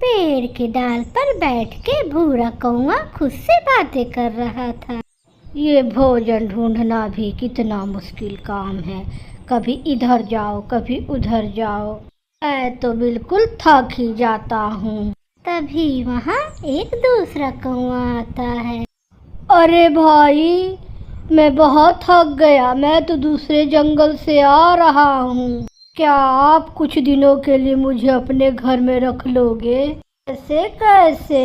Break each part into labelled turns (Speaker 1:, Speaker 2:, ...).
Speaker 1: पेड़ के डाल पर बैठ के भूरा कौआ खुद से बातें कर रहा था। ये भोजन ढूंढना भी कितना मुश्किल काम है। कभी इधर जाओ कभी उधर जाओ, मैं तो बिल्कुल थक ही जाता हूँ। तभी वहाँ एक दूसरा कौआ आता है। अरे भाई, मैं बहुत थक गया, मैं तो दूसरे जंगल से आ रहा हूँ। क्या आप कुछ दिनों के लिए मुझे अपने घर में रख लोगे? ऐसे कैसे?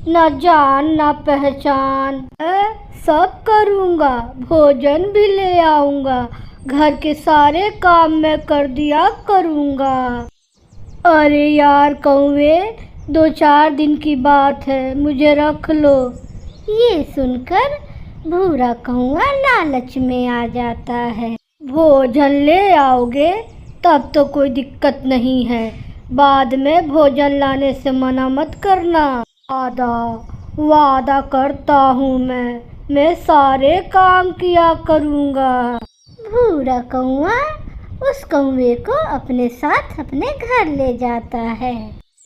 Speaker 1: न जान न पहचान, मैं सब करूँगा, भोजन भी ले आऊँगा, घर के सारे काम मैं कर दिया करूँगा। अरे यार कौवे, 2-4 दिन की बात है, मुझे रख लो। ये सुनकर भूरा कौआ लालच में आ जाता है। भोजन ले आओगे तब तो कोई दिक्कत नहीं है, बाद में भोजन लाने से मना मत करना। वादा करता हूँ, मैं सारे काम किया करूँगा। भूरा कौआ उस कौवे को अपने साथ अपने घर ले जाता है।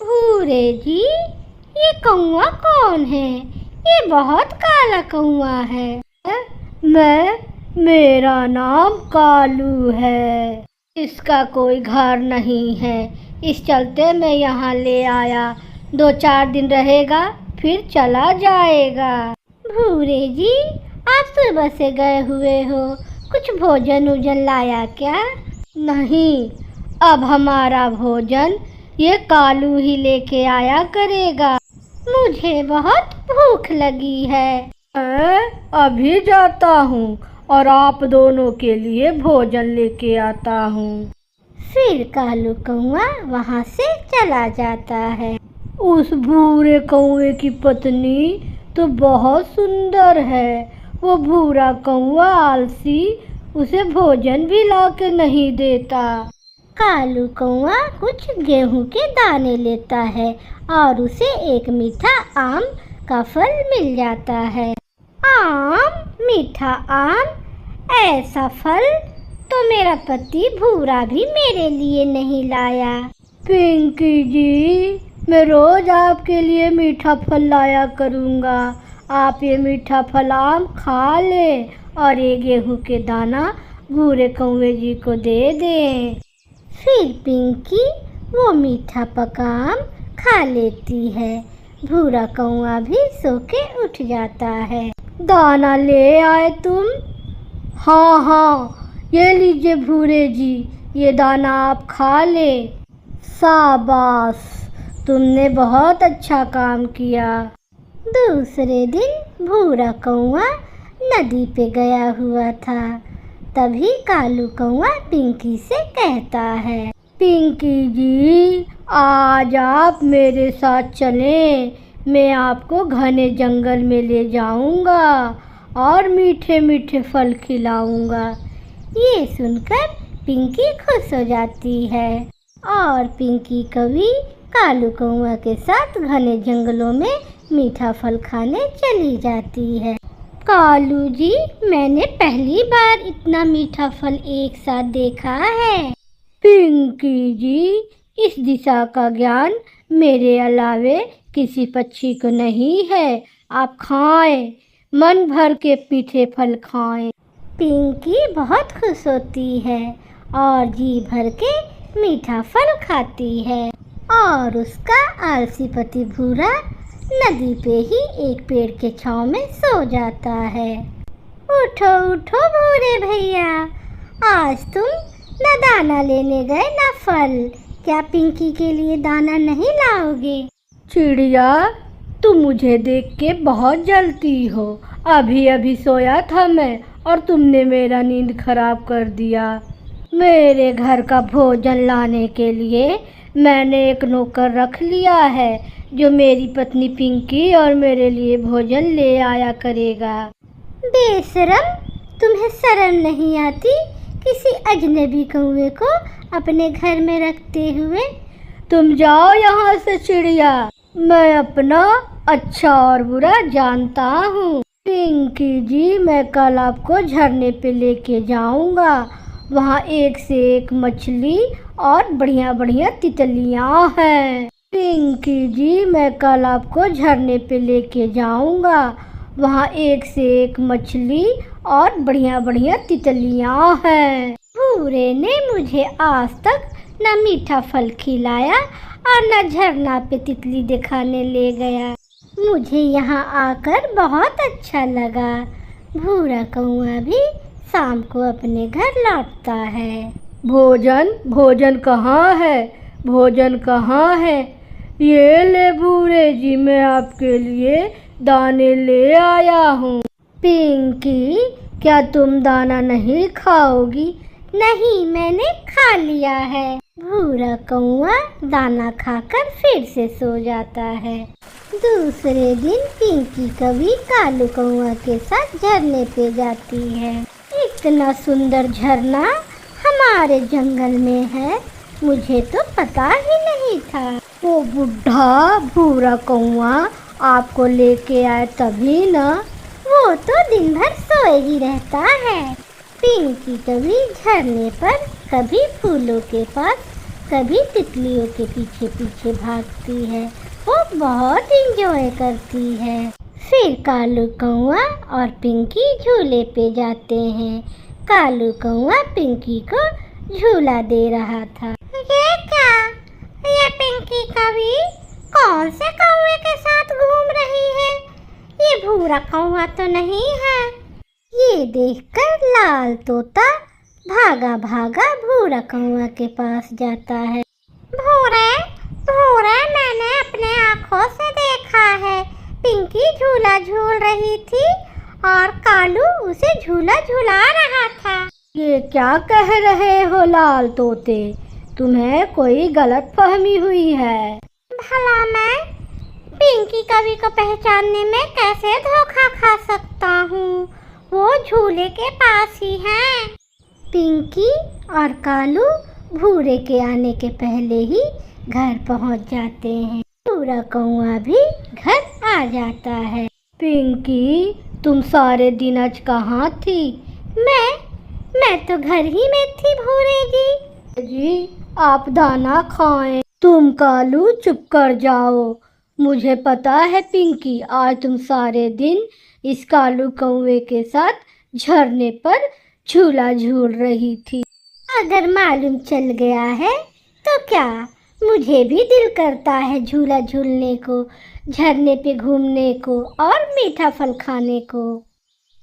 Speaker 1: भूरे जी, ये कौआ कौन है? ये बहुत काला कौआ है। मेरा नाम कालू है। इसका कोई घर नहीं है, इस चलते मैं यहाँ ले आया। 2-4 दिन रहेगा फिर चला जाएगा। भूरे जी, आप सुबह से गए हुए हो, कुछ भोजन उजन लाया क्या? नहीं, अब हमारा भोजन ये कालू ही लेके आया करेगा। मुझे बहुत भूख लगी है। मैं अभी जाता हूँ और आप दोनों के लिए भोजन लेके आता हूँ। फिर कालू कौआ वहाँ से चला जाता है। उस भूरे कौवे की पत्नी तो बहुत सुंदर है। वो भूरा कौआ आलसी, उसे भोजन भी ला के नहीं देता। कालू कौआ कुछ गेहूं के दाने लेता है और उसे एक मीठा आम का फल मिल जाता है। आम, मीठा आम, ऐसा फल तो मेरा पति भूरा भी मेरे लिए नहीं लाया। पिंकी जी, मैं रोज आपके लिए मीठा फल लाया करूँगा। आप ये मीठा फल आम खा लें और ये गेहूं के दाना भूरे कौवे जी को दे दें। फिर पिंकी वो मीठा पका आम खा लेती है। भूरा कौआ भी सो के उठ जाता है। दाना ले आए तुम? हाँ, ये लीजिए भूरे जी, ये दाना आप खा ले। शाबाश, तुमने बहुत अच्छा काम किया। दूसरे दिन भूरा कौआ नदी पे गया हुआ था। तभी कालू कौआ पिंकी से कहता है, पिंकी जी, आज आप मेरे साथ चलें, मैं आपको घने जंगल में ले जाऊंगा और मीठे मीठे फल खिलाऊंगा। ये सुनकर पिंकी खुश हो जाती है और पिंकी कभी कालू कौआ के साथ घने जंगलों में मीठा फल खाने चली जाती है। कालू जी, मैंने पहली बार इतना मीठा फल एक साथ देखा है। पिंकी जी, इस दिशा का ज्ञान मेरे अलावे किसी पक्षी को नहीं है। आप खाएं, मन भर के मीठे फल खाएं। पिंकी बहुत खुश होती है और जी भर के मीठा फल खाती है और उसका आलसी पति भूरा नदी पे ही एक पेड़ के छांव में सो जाता है। उठो उठो भूरे भैया, आज तुम न दाना लेने गए न फल, क्या पिंकी के लिए दाना नहीं लाओगे? चिड़िया, तुम मुझे देख के बहुत जलती हो। अभी अभी सोया था मैं और तुमने मेरा नींद खराब कर दिया। मेरे घर का भोजन लाने के लिए मैंने एक नौकर रख लिया है जो मेरी पत्नी पिंकी और मेरे लिए भोजन ले आया करेगा। बेशरम, तुम्हें शर्म नहीं आती किसी अजनबी कौवे को अपने घर में रखते हुए? तुम जाओ यहाँ से चिड़िया, मैं अपना अच्छा और बुरा जानता हूँ। पिंकी जी, मैं कल आपको झरने पे लेके जाऊँगा। वहाँ एक से एक मछली और बढ़िया बढ़िया तितलियाँ हैं। पिंकी जी, मैं कल आपको झरने पे लेके जाऊंगा। वहाँ एक से एक मछली और बढ़िया बढ़िया तितलियाँ हैं। भूरे ने मुझे आज तक न मीठा फल खिलाया और न झरना पे तितली दिखाने ले गया। मुझे यहाँ आकर बहुत अच्छा लगा। भूरा कौआ भी शाम को अपने घर लौटता है। भोजन भोजन कहाँ है? भोजन कहाँ है? ये ले भूरे जी, मैं आपके लिए दाने ले आया हूँ। पिंकी, क्या तुम दाना नहीं खाओगी? नहीं, मैंने खा लिया है। भूरा कौआ दाना खाकर फिर से सो जाता है। दूसरे दिन पिंकी कभी कालू कौआ के साथ झरने पे जाती है। इतना सुंदर झरना हमारे जंगल में है, मुझे तो पता ही नहीं था। वो बुढ़ा भूरा कौआ आपको लेके आए तभी ना। वो तो दिन भर सोए ही रहता है। पिंकी कभी झरने पर, कभी फूलों के पास, कभी तितलियों के पीछे पीछे भागती है। वो बहुत इंजॉय करती है। फिर कालू कौआ और पिंकी झूले पे जाते हैं। कालू कौआ पिंकी को झूला दे रहा था। ये क्या? ये पिंकी कभी कौन से कौवे के साथ घूम रही है? ये भूरा कौआ तो नहीं है। ये देखकर लाल तोता भागा भागा भूरा कौआ के पास जाता है। भूरे भूरे, मैंने अपने आँखों से देखा है, पिंकी झूला झूल रही थी और कालू उसे झूला झूला रहा था। ये क्या कह रहे हो लाल तोते? तुम्हें कोई गलत फहमी हुई है। भला मैं पिंकी कवि को पहचानने में कैसे धोखा खा सकता हूँ? वो झूले के पास ही है। पिंकी और कालू भूरे के आने के पहले ही घर पहुँच जाते हैं। भूरा कौआ भी घर आ जाता है। पिंकी, तुम सारे दिन आज कहाँ थी? मैं तो घर ही में थी भूरे जी। आप दाना खाएं। तुम कालू चुप कर जाओ। मुझे पता है पिंकी, आज तुम सारे दिन इस कालू कौवे के साथ झरने पर झूला झूल रही थी। अगर मालूम चल गया है तो क्या, मुझे भी दिल करता है झूला झूलने को, झरने पे घूमने को और मीठा फल खाने को।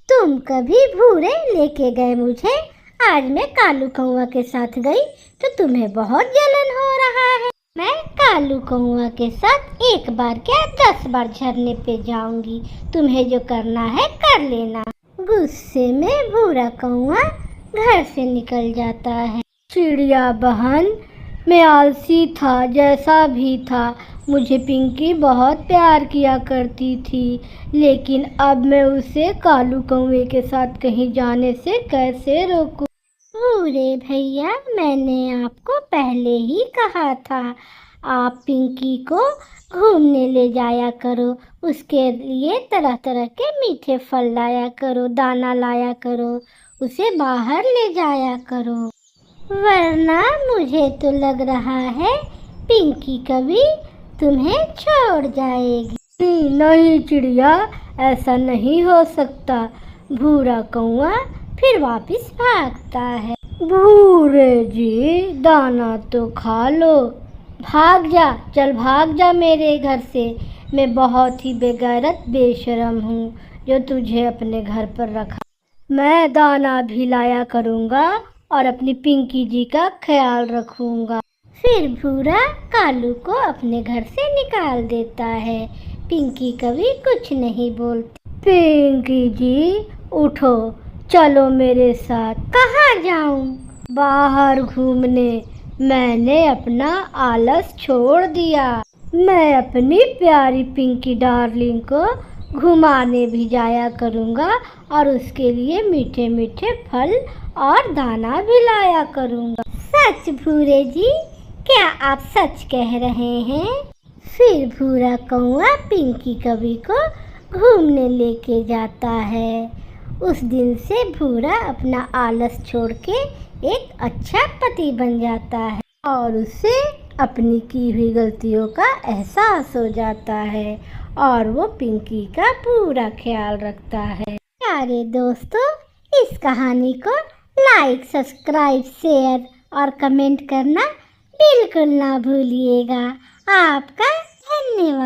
Speaker 1: तुम कभी भूरे लेके गए मुझे, आज मैं कालू कौआ के साथ गई तो तुम्हें बहुत जलन हो रहा है। मैं कालू कौआ के साथ एक बार क्या 10 बार झरने पे जाऊंगी। तुम्हें जो करना है कर लेना। गुस्से में भूरा कौआ घर से निकल जाता है। चिड़िया बहन, मैं आलसी था, जैसा भी था, मुझे पिंकी बहुत प्यार किया करती थी, लेकिन अब मैं उसे कालू कौवे के साथ कहीं जाने से कैसे रोकूं? भूरे भैया, मैंने आपको पहले ही कहा था, आप पिंकी को घूमने ले जाया करो, उसके लिए तरह तरह के मीठे फल लाया करो, दाना लाया करो, उसे बाहर ले जाया करो, वरना मुझे तो लग रहा है पिंकी कभी तुम्हें छोड़ जाएगी। नहीं चिड़िया, ऐसा नहीं हो सकता। भूरा कौआ फिर वापस भागता है। भूरे जी, दाना तो खा लो। भाग जा, चल भाग जा मेरे घर से। मैं बहुत ही बेगैरत बेशरम हूँ जो तुझे अपने घर पर रखा। मैं दाना भी लाया करूँगा और अपनी पिंकी जी का ख्याल रखूँगा। फिर भूरा कालू को अपने घर से निकाल देता है। पिंकी कभी कुछ नहीं बोलती। पिंकी जी उठो, चलो मेरे साथ। कहाँ जाऊँ? बाहर घूमने। मैंने अपना आलस छोड़ दिया। मैं अपनी प्यारी पिंकी डार्लिंग को घुमाने भी जाया करूँगा और उसके लिए मीठे मीठे फल और दाना भी लाया करूँगा। सच भूरे जी, क्या आप सच कह रहे हैं? फिर भूरा कौआ पिंकी कवि को घूमने लेके जाता है। उस दिन से भूरा अपना आलस छोड़ के एक अच्छा पति बन जाता है और उसे अपनी की हुई गलतियों का एहसास हो जाता है और वो पिंकी का पूरा ख्याल रखता है। प्यारे दोस्तों, इस कहानी को लाइक, सब्सक्राइब, शेयर और कमेंट करना बिल्कुल ना भूलिएगा। आपका धन्यवाद।